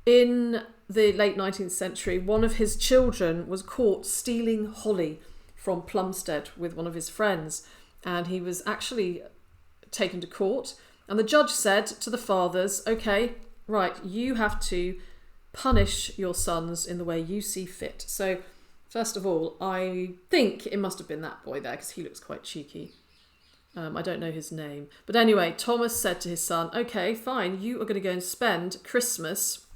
in the late 19th century, one of his children was caught stealing holly from Plumstead with one of his friends, and he was actually taken to court, and the judge said to the fathers, okay, right, you have to punish your sons in the way you see fit. So, first of all, I think it must have been that boy there because he looks quite cheeky. I don't know his name. But anyway, Thomas said to his son, okay, fine, you are going to go and spend Christmas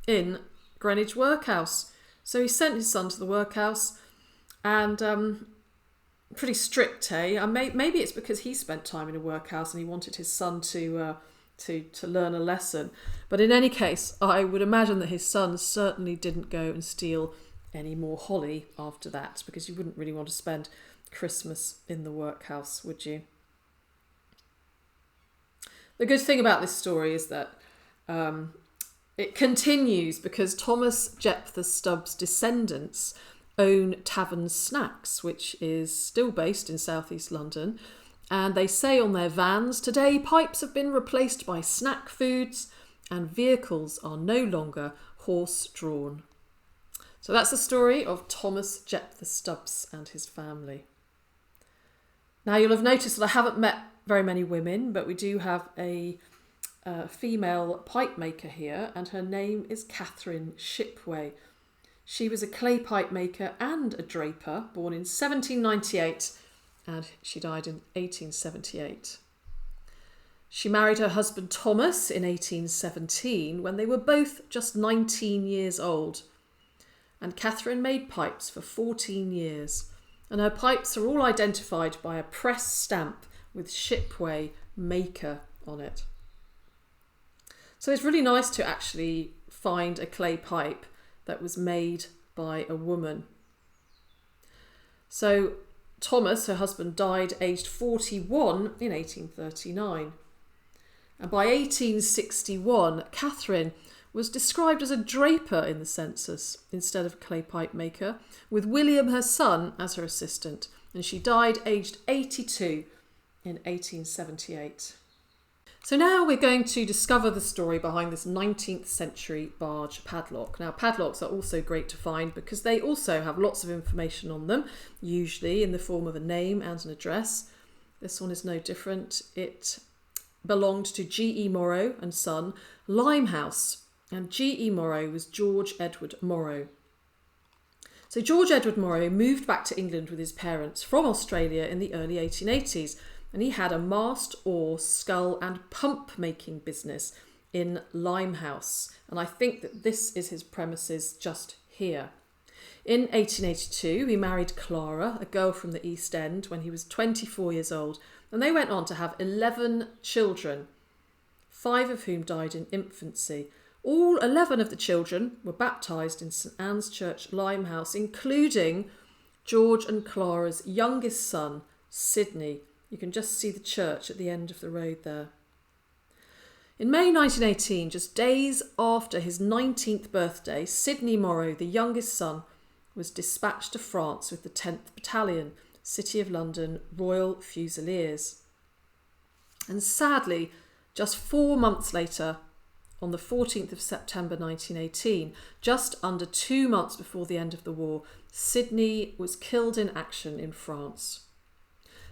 in Greenwich Workhouse. So he sent his son to the workhouse, and pretty strict, hey? Maybe it's because he spent time in a workhouse and he wanted his son to learn a lesson. But in any case, I would imagine that his son certainly didn't go and steal any more holly after that, because you wouldn't really want to spend Christmas in the workhouse, would you? The good thing about this story is that it continues because Thomas Jephthah Stubbs' descendants own Tavern Snacks, which is still based in southeast London. And they say on their vans, today pipes have been replaced by snack foods and vehicles are no longer horse-drawn. So that's the story of Thomas Jephthah Stubbs and his family. Now you'll have noticed that I haven't met very many women, but we do have a female pipe maker here, and her name is Catherine Shipway. She was a clay pipe maker and a draper, born in 1798, and she died in 1878. She married her husband Thomas in 1817 when they were both just 19 years old. And Catherine made pipes for 14 years, and her pipes are all identified by a press stamp with Shipway Maker on it. So it's really nice to actually find a clay pipe that was made by a woman. So Thomas, her husband, died aged 41 in 1839. And by 1861, Catherine was described as a draper in the census instead of a clay pipe maker, with William, her son, as her assistant. And she died aged 82 in 1878. So now we're going to discover the story behind this 19th century barge padlock. Now padlocks are also great to find because they also have lots of information on them, usually in the form of a name and an address. This one is no different. It belonged to G.E. Morrow and Son, Limehouse, and G.E. Morrow was George Edward Morrow. So George Edward Morrow moved back to England with his parents from Australia in the early 1880s, and he had a mast, oar, scull and pump making business in Limehouse. And I think that this is his premises just here. In 1882, he married Clara, a girl from the East End, when he was 24 years old, and they went on to have 11 children, 5 of whom died in infancy. All 11 of the children were baptised in St Anne's Church, Limehouse, including George and Clara's youngest son, Sidney. You can just see the church at the end of the road there. In May 1918, just days after his 19th birthday, Sidney Morrow, the youngest son, was dispatched to France with the 10th Battalion, City of London Royal Fusiliers. And sadly, just 4 months later, on the 14th of September 1918, just under 2 months before the end of the war, Sidney was killed in action in France.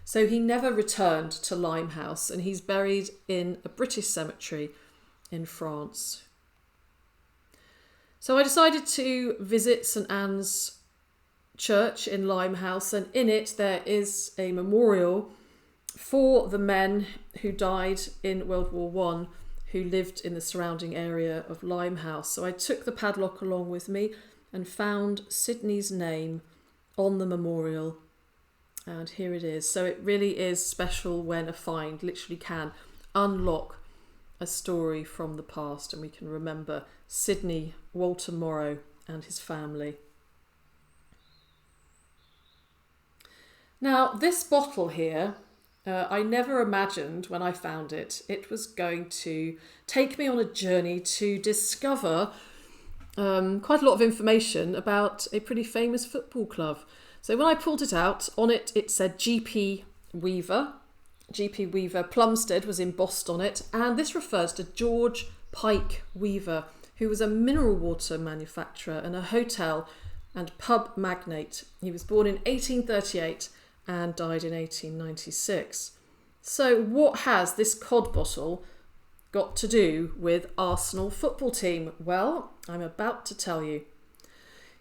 So he never returned to Limehouse, and he's buried in a British cemetery in France. So I decided to visit St Anne's Church in Limehouse, and in it there is a memorial for the men who died in World War I who lived in the surrounding area of Limehouse. So I took the padlock along with me and found Sidney's name on the memorial. And here it is. So it really is special when a find literally can unlock a story from the past, and we can remember Sidney Walter Morrow and his family. Now, this bottle here, I never imagined when I found it, it was going to take me on a journey to discover quite a lot of information about a pretty famous football club. So when I pulled it out, on it, it said GP Weaver. GP Weaver Plumstead was embossed on it. And this refers to George Pike Weaver, who was a mineral water manufacturer and a hotel and pub magnate. He was born in 1838 and died in 1896. So what has this cod bottle got to do with Arsenal football team? Well, I'm about to tell you.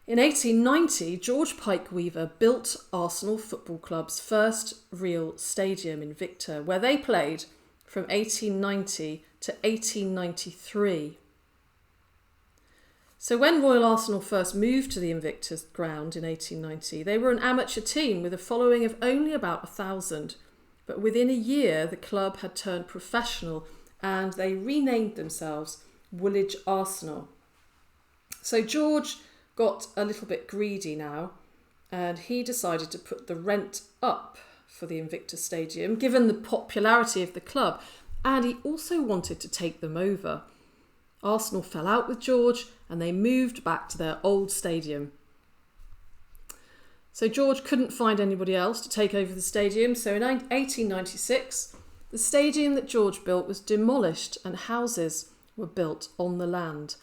In 1890, George Pike Weaver built Arsenal Football Club's first real stadium Invicta, where they played from 1890 to 1893. So when Royal Arsenal first moved to the Invicta ground in 1890, they were an amateur team with a following of only about 1,000. But within a year, the club had turned professional and they renamed themselves Woolwich Arsenal. So George got a little bit greedy now and he decided to put the rent up for the Invicta Stadium, given the popularity of the club, and he also wanted to take them over. Arsenal fell out with George and they moved back to their old stadium. So George couldn't find anybody else to take over the stadium, so in 1896 the stadium that George built was demolished and houses were built on the land.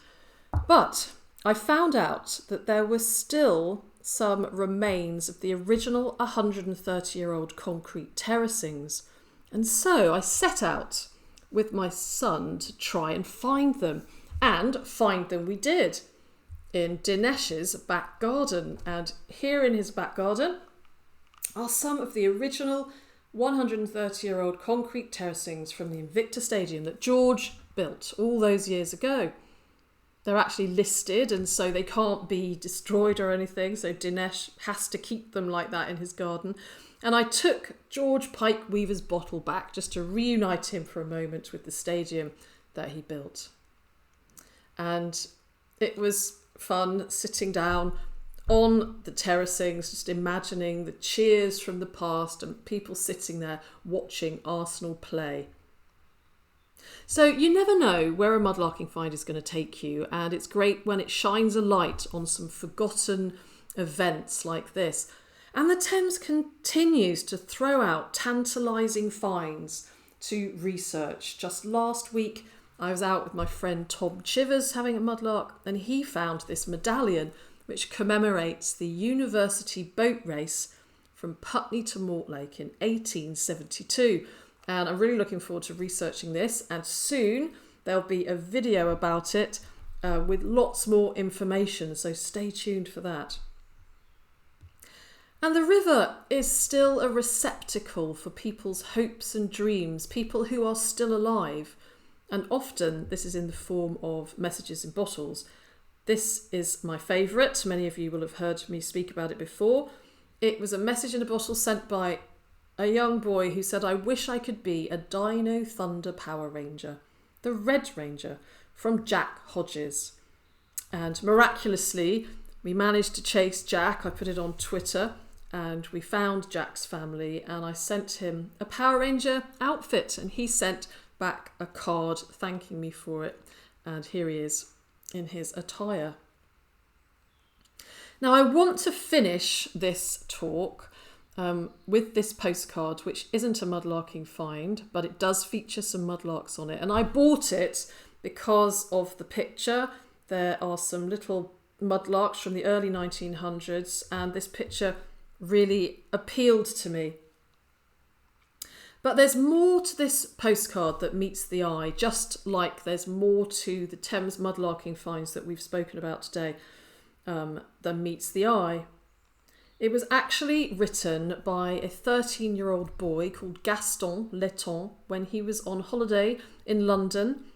But I found out that there were still some remains of the original 130-year-old concrete terracings, and so I set out with my son to try and find them. And find them we did in Dinesh's back garden. And here in his back garden are some of the original 130-year-old concrete terracings from the Invicta Stadium that George built all those years ago. They're actually listed and so they can't be destroyed or anything. So Dinesh has to keep them like that in his garden. And I took George Pike Weaver's bottle back just to reunite him for a moment with the stadium that he built. And it was fun sitting down on the terracings, just imagining the cheers from the past and people sitting there watching Arsenal play. So you never know where a mudlarking find is going to take you, and it's great when it shines a light on some forgotten events like this. And the Thames continues to throw out tantalising finds to research. Just last week, I was out with my friend Tom Chivers having a mudlark, and he found this medallion which commemorates the university boat race from Putney to Mortlake in 1872. And I'm really looking forward to researching this, and soon there'll be a video about it with lots more information, so stay tuned for that. And the river is still a receptacle for people's hopes and dreams, people who are still alive. And often this is in the form of messages in bottles. This is my favourite. Many of you will have heard me speak about it before. It was a message in a bottle sent by a young boy who said, "I wish I could be a Dino Thunder Power Ranger, the Red Ranger," from Jack Hodges. And miraculously, we managed to chase Jack. I put it on Twitter. And we found Jack's family and I sent him a Power Ranger outfit and he sent back a card thanking me for it. And here he is in his attire. Now I want to finish this talk with this postcard, which isn't a mudlarking find, but it does feature some mudlarks on it. And I bought it because of the picture. There are some little mudlarks from the early 1900s and this picture really appealed to me. But there's more to this postcard that meets the eye, just like there's more to the Thames mudlarking finds that we've spoken about today than meets the eye. It was actually written by a 13-year-old boy called Gaston Letton when he was on holiday in London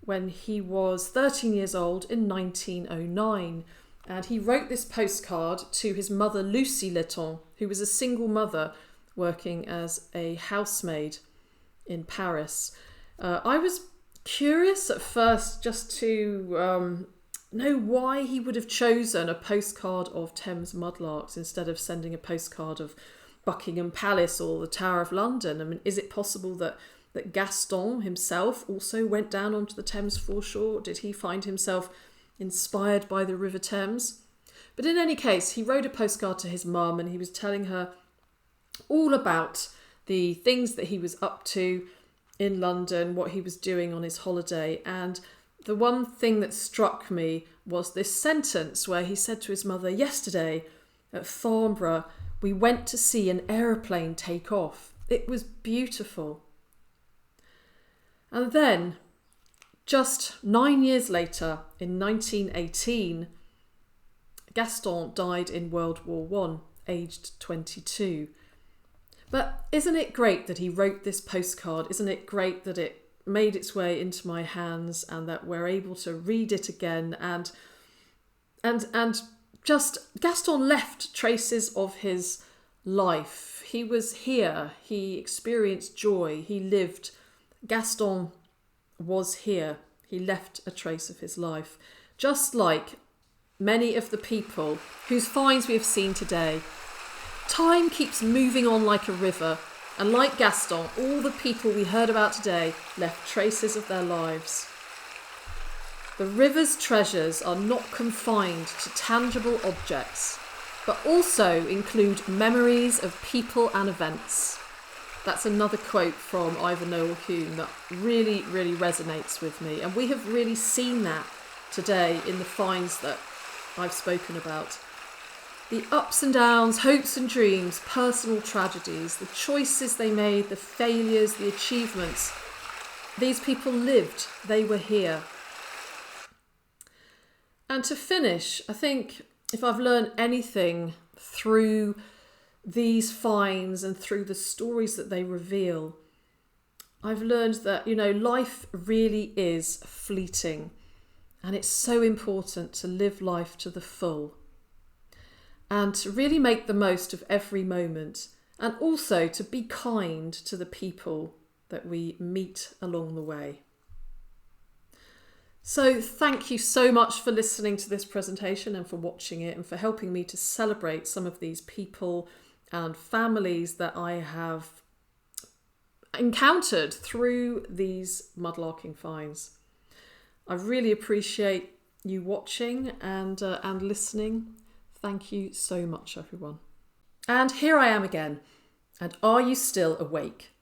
when he was 13 years old in 1909. And he wrote this postcard to his mother, Lucy Letton, who was a single mother working as a housemaid in Paris. I was curious at first just to know why he would have chosen a postcard of Thames mudlarks instead of sending a postcard of Buckingham Palace or the Tower of London. I mean, is it possible that Gaston himself also went down onto the Thames foreshore? Did he find himself inspired by the River Thames? But in any case, he wrote a postcard to his mum and he was telling her all about the things that he was up to in London, what he was doing on his holiday. And the one thing that struck me was this sentence where he said to his mother, "Yesterday at Farnborough, we went to see an aeroplane take off. It was beautiful." And then, just 9 years later, in 1918, Gaston died in World War One, aged 22. But isn't it great that he wrote this postcard? Isn't it great that it made its way into my hands and that we're able to read it again and just Gaston left traces of his life. He was here. He experienced joy. He lived. Gaston was here. He left a trace of his life. Just like many of the people whose finds we have seen today. Time keeps moving on like a river, and like Gaston, all the people we heard about today left traces of their lives. The river's treasures are not confined to tangible objects, but also include memories of people and events. That's another quote from Ivor Noel Hume that really, really resonates with me. And we have really seen that today in the finds that I've spoken about. The ups and downs, hopes and dreams, personal tragedies, the choices they made, the failures, the achievements. These people lived, they were here. And to finish, I think if I've learned anything through these finds and through the stories that they reveal, I've learned that, life really is fleeting. And it's so important to live life to the full. And to really make the most of every moment. And also to be kind to the people that we meet along the way. So thank you so much for listening to this presentation and for watching it and for helping me to celebrate some of these people and families that I have encountered through these mudlarking finds. I really appreciate you watching and listening. Thank you so much, everyone. And here I am again. And are you still awake?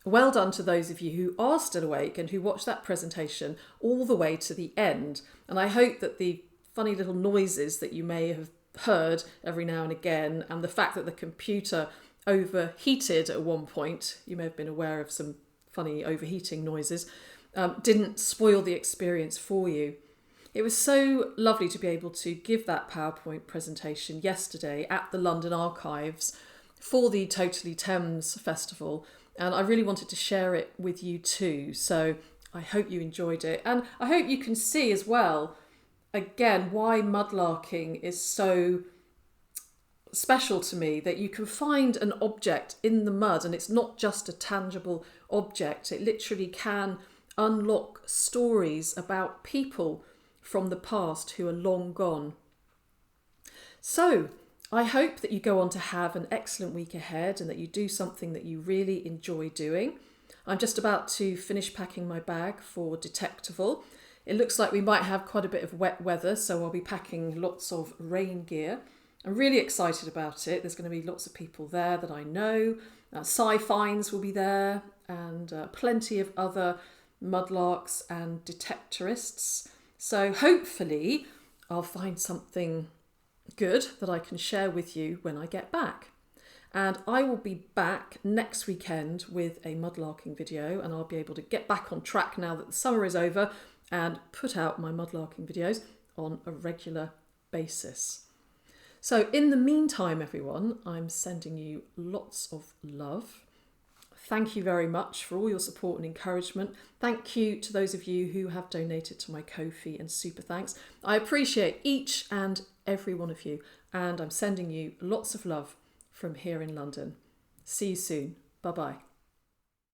Well done to those of you who are still awake and who watched that presentation all the way to the end. And I hope that the funny little noises that you may have heard every now and again, and the fact that the computer overheated at one point, you may have been aware of some funny overheating noises, didn't spoil the experience for you. It was so lovely to be able to give that PowerPoint presentation yesterday at the London Archives for the Totally Thames Festival, and I really wanted to share it with you too. So I hope you enjoyed it, and I hope you can see as well, again, why mudlarking is so special to me, that you can find an object in the mud and it's not just a tangible object. It literally can unlock stories about people from the past who are long gone. So I hope that you go on to have an excellent week ahead and that you do something that you really enjoy doing. I'm just about to finish packing my bag for Detectival. It looks like we might have quite a bit of wet weather, so I'll be packing lots of rain gear. I'm really excited about it. There's going to be lots of people there that I know. Finds will be there, and plenty of other mudlarks and detectorists. So hopefully I'll find something good that I can share with you when I get back. And I will be back next weekend with a mudlarking video, and I'll be able to get back on track now that the summer is over and put out my mudlarking videos on a regular basis. So in the meantime, everyone, I'm sending you lots of love. Thank you very much for all your support and encouragement. Thank you to those of you who have donated to my Ko-fi and super thanks. I appreciate each and every one of you, and I'm sending you lots of love from here in London. See you soon. Bye-bye.